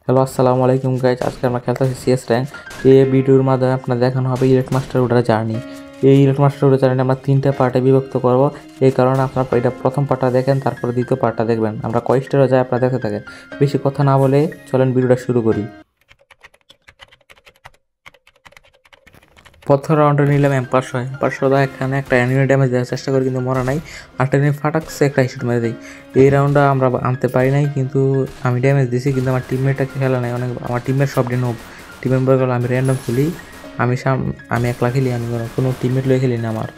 Hello আসসালামু আলাইকুম guys, আজকে আমরা খেলতেছি সিএস র্যাঙ্ক। এই ভিডিওর মাধ্যমে আপনার দেখানো হবে ইলেট মাস্টার উঠার জার্নি। এই ইলেট মাস্টার উঠার জার্নি আমরা 3টা পার্টে বিভক্ত করব। এই কারণে আপনার এটা প্রথম পার্টটা দেখেন, তারপরে দ্বিতীয় পার্টটা দেখবেন। আমরা কয় স্টারে যায় আপনারা দেখতে থাকেন। বেশি কথা না বলে চলেন ভিডিওটা শুরু করি। প্রথম রাউন্ডে নিলাম এম্পারশো এখানে একটা অ্যানিমে ড্যামেজ দেওয়ার চেষ্টা করি, কিন্তু মরা নাই। আরেকটা এনিমি ফাটাকছে একটা হিট মেরে দিই। এই রাউন্ডটা আমরা আনতে পারি নাই, কিন্তু আমি ড্যামেজ দিছি, কিন্তু আমার টিমমেটটাকে খেলা নাই। অনেক আমার টিমমেট সব ডিনো টিম মেম্বার গেলো, আমি র্যান্ডম খেলি। আমি একলা খেলি, আমি কোনো টিমমেট লয়ে খেলি না। আমার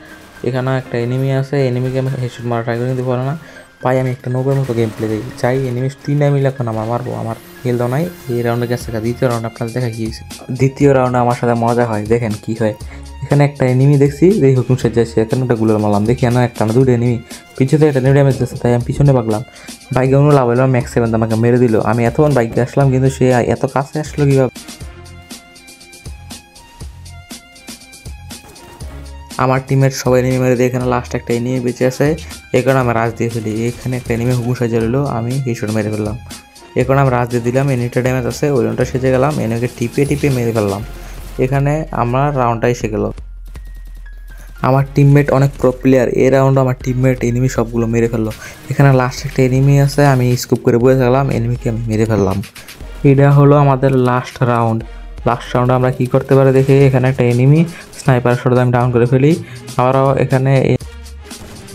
এখানে একটা এনিমি আছে, এনিমিকে আমি হেডশট মারা ট্রাই করি, কিন্তু পারে না। পাই আমি একটা নোবের মতো গেম প্লে দিই, চাই এনিমি 3 মিলে এখন আমার মারবো। আমার হেল দাও নাই। এই রাউন্ডে গেছে। দ্বিতীয় রাউন্ড আপনাদের দেখা গিয়েছে। দ্বিতীয় রাউন্ডে আমার সাথে মজা হয়, দেখেন কি হয়। এখানে একটা এনিমি দেখছি, দেখি হুকুম সাজাইছে, এখানে একটা গুলোর মারলাম। দেখি না একটা না দুটো এনিমি পিছনে একটা নিউ ড্যামেজ দিচ্ছে, তাই আমি পিছনে পাকলাম। বাইকে অন্য লাভ হইলাম, ম্যাক্স 7 আমাকে মেরে দিল। আমি এতক্ষণ বাইকে আসলাম, কিন্তু সে এত কাছে আসলো কীভাবে। আমার টিমের সবাই এনিমি মেরে দিয়ে এখানে লাস্ট একটা এনিমি বেঁচে আছে। এই কারণে আমি রাজ দিয়ে ফেলি। এখানে একটা এনিমি হুকুম সাজিয়ে রইলো, আমি হেডশট মেরে ফেললাম। এই কারণে আমি রাজ দিয়ে দিলাম। এনিমিটা ড্যামেজ আছে, ওই রাউন্ডটা সেজে গেলাম, এনিমিকে টিপে মেরে ফেললাম। এখানে আমার রাউন্ডটা এসে গেল। আমার টিমমেট অনেক প্রো প্লেয়ার। এই রাউন্ডে আমার টিমমেট এনিমি সবগুলো মেরে ফেললো। এখানে লাস্ট একটা এনিমি আছে, আমি স্কুপ করে বসে গেলাম, এনিমিকে আমি মেরে ফেললাম। এটা হলো আমাদের লাস্ট রাউন্ড। লাস্ট রাউন্ডে আমরা কী করতে পারি দেখি। এখানে একটা এনিমি স্নাইপার শট আমি ডাউন করে ফেলি। আবারও এখানে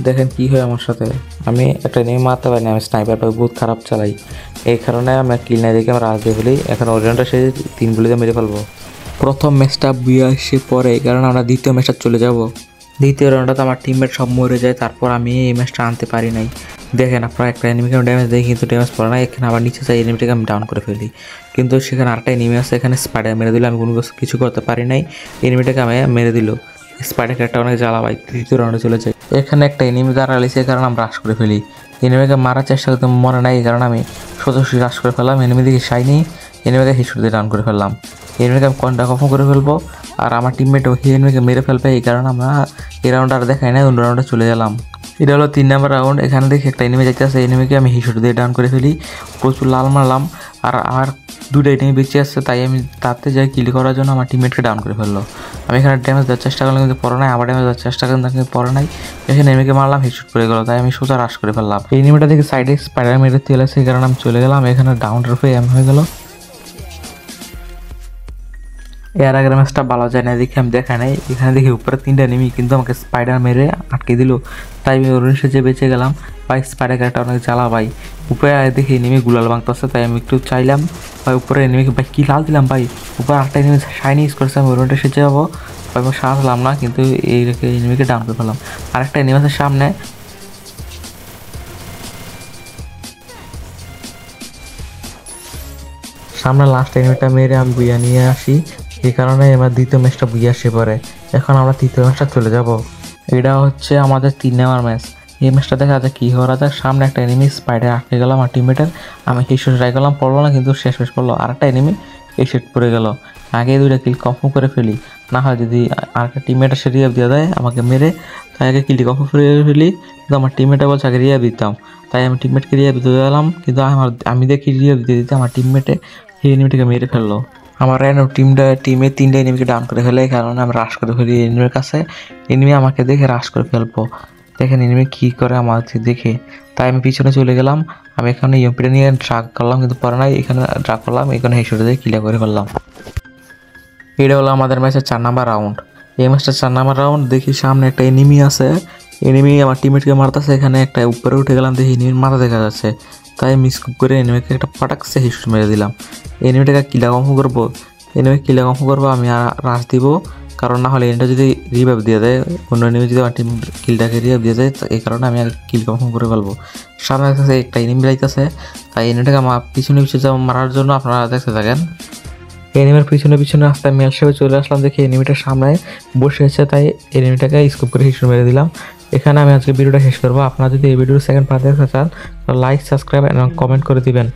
দেখেন কি হয় আমার সাথে। আমি একটা এনিমি মারতে পারি না, আমি স্নাইপারটা বহুত খারাপ চালাই। এই কারণে আমি কিল না দেখে আমরা রাজ দিয়ে ফেলি। এখন ওরিয়নটা সে 3 গুলিতে মেরে ফেলবো। প্রথম ম্যাচটা বুয়া এসে পরে, কারণ আমরা দ্বিতীয় ম্যাচটা চলে যাব। দ্বিতীয় রাউন্ডটাতে আমার টিমমেট সব মরে যায়, তারপর আমি এই ম্যাচটা আনতে পারি নাই। দেখেন আপনারা একটা এনিমিকে ড্যামেজ দেয়, কিন্তু ড্যামেজ পড়ে না। এখানে আবার নিচে যাই, এনিমিটাকে আমি ডাউন করে ফেলি, কিন্তু সেখানে আরেকটা এনিমি আছে, এখানে স্পাইডার মেরে দিল। আমি কোনো কিছু করতে পারি নাই, এনিমিটাকে আমি মেরে দিল। স্পাইডার একটা অনেক জ্বালা ভাই। তৃতীয় রাউন্ডে চলে যাই। এখানে একটা এনিমি দাঁড়ালিছে, এই কারণে আমি রাশ করে ফেলি। এনিমিকে মারার চেষ্টা করতে মরে নাই, এই কারণে আমি সোজাসুজি রাশ করে ফেললাম। এনিমি দিকে শাইনি, এনিমিকে হেডশট দিয়ে ডাউন করে ফেললাম। এনিমিকে আমি কনটা কখন করে ফেলবো, আর আমার টিমমেট ওই এনিমিকে মেরে ফেলবে। এই কারণে আমরা এই রাউন্ড আর দেখাই না, অন্য রাউন্ডে চলে গেলাম। এটা হলো 3 নম্বর রাউন্ড। এখানে দেখি একটা এনিমি যাইতেছে, এনিমিকে আমি হেডশট দিয়ে ডাউন করে ফেলি। প্রচুর লাল মারলাম, আর আমার 2টা এনিমি বেঁচে আসছে, তাই আমি তাতে যাই কিল করার জন্য আমার টিমমেটকে ডাউন করে ফেললো। আমি এখানে ড্যামেজ দেওয়ার চেষ্টা করলাম, কিন্তু পরে নাই। আবার ড্যামেজ দেওয়ার চেষ্টা করলাম, কিন্তু পরে নাই। এখানে এনিমিকে মারলাম, হেডশট পড়ে গেলো, তাই আমি সোজা রাশ করে ফেললাম। এই এনিমিটা দেখে সাইডে স্পাইডার মেরে তেলে, সেই কারণে আমি চলে গেলাম। এখানে ডাউন রুফে এম হয়ে গেল। এর আগের ম্যাচটা ভালো যায় না দেখে আমি দেখা নাই। এখানে দেখি উপরে 3টা এনিমি, কিন্তু আমাকে স্পাইডার মেরে আটকে দিল, তাই আমি ওর সেজে বেঁচে গেলাম। ভাই স্পাইডার ক্যারেক্টার অনেক জ্বালা ভাই। উপরে দেখি এনিমি গুলাল ভাঙতেছে, তাই আমি একটু চাইলাম ভাই উপরে এনিমিকে ভাই কি লাল দিলাম ভাই। উপরে আরেকটা এনিমি শাইনি ইউজ করছে, আমি ওরটা সেজে যাবো ভাই, আমি সাহস হলাম না, কিন্তু এই রেখে এনিমিকে ডাউন করে ফেললাম। আরেকটা এনিমি আছে সামনে, লাস্ট এনিমিটা মেরে আমি বুইয়া নিয়ে আসি। এই কারণে আমার দ্বিতীয় ম্যাচটা বুইয়া আসে পরে। এখন আমরা তৃতীয় ম্যাচটা চলে যাব। এটা হচ্ছে আমাদের 3 নম্বর ম্যাচ। এই ম্যাচটা দেখা যাক কী করা যায়। সামনে একটা এনিমি স্পাইডার আটকে গেলাম আমার টিমমেটের, আমি হেডশট ট্রাই করলাম, পড়লো না, কিন্তু শেষ পড়লো। আরেকটা এনিমি হেডশট পড়ে গেল। আগে 2টা কিল কনফার্ম করে ফেলি, না হয় যদি আরেকটা টিমমেট এসে রিয়াব দিয়ে দেয় আমাকে মেরে, তাই আগে কিলটি কনফার্ম করে ফেলি। কিন্তু আমার টিমমেটে বলছে আগে রিয়াব দিতাম, তাই আমি টিমমেটকে রিয়াব দিতে গেলাম, কিন্তু আমি দেখি রিয়াব দিতে আমার টিমমেটে এই এনিমিটাকে মেরে ফেললো। আমার টিমে 3টা এনিমিকে ডাউন করে ফেলে, এই কারণে আমি রাশ করে ফেলি এনিমির কাছে। এনিমি আমাকে দেখে রাশ করে ফেলবো। দেখেন এনিমি কী করে আমাকে দেখে, তাই আমি পিছনে চলে গেলাম। আমি এখানে ইউপিটা নিয়ে ড্রাগ করলাম, কিন্তু পরে নাই। এখানে ড্রাগ করলাম, এখানে হেডশট দিয়ে ক্লিয়ার করে ফেললাম। এটা হলো আমাদের ম্যাচের 4 নম্বর রাউন্ড। এই ম্যাচটা 4 নম্বর রাউন্ড। দেখি সামনে একটা এনিমি আছে, এনিমি আমার টিমমেটকে মারতেছে। এখানে একটা উপরে উঠে গেলাম, দেখি এনিমির মাথা দেখা যাচ্ছে, তাই মিসকুপ করে এনিমিকে একটা পাটাকসে হেডশট মেরে দিলাম। এনিমিটাকে কিলা কনফার্ম করবো, আমি আর রাশ দিব, কারণ না হলে এনিমিটা যদি রিভাইভ দিয়ে দেয়, অন্য এনিমি যদি আমার টিম কিলটাকে রিভাইভ দিয়ে যায়, এই কারণে আমি আর কিল কনফার্ম করে ফেলবো। সামনে কাছে একটা এনিমি যাইতেছে, তাই এনিমিটাকে আমার পিছনে মারার জন্য আপনারা দেখতে থাকেন। এনিমির পিছনে আস্তে আমি হিসেবে চলে আসলাম, দেখি এনিমিটার সামনে বসে আছে, তাই এনিমিটাকে স্কোপ করে হেডশট মেরে দিলাম। এখানে আমি আজকে ভিডিওটা শেষ করবো। আপনারা যদি এই ভিডিওর সেকেন্ড পার্ট দেখতে চান, লাইক, সাবস্ক্রাইব এবং কমেন্ট করে দিবেন।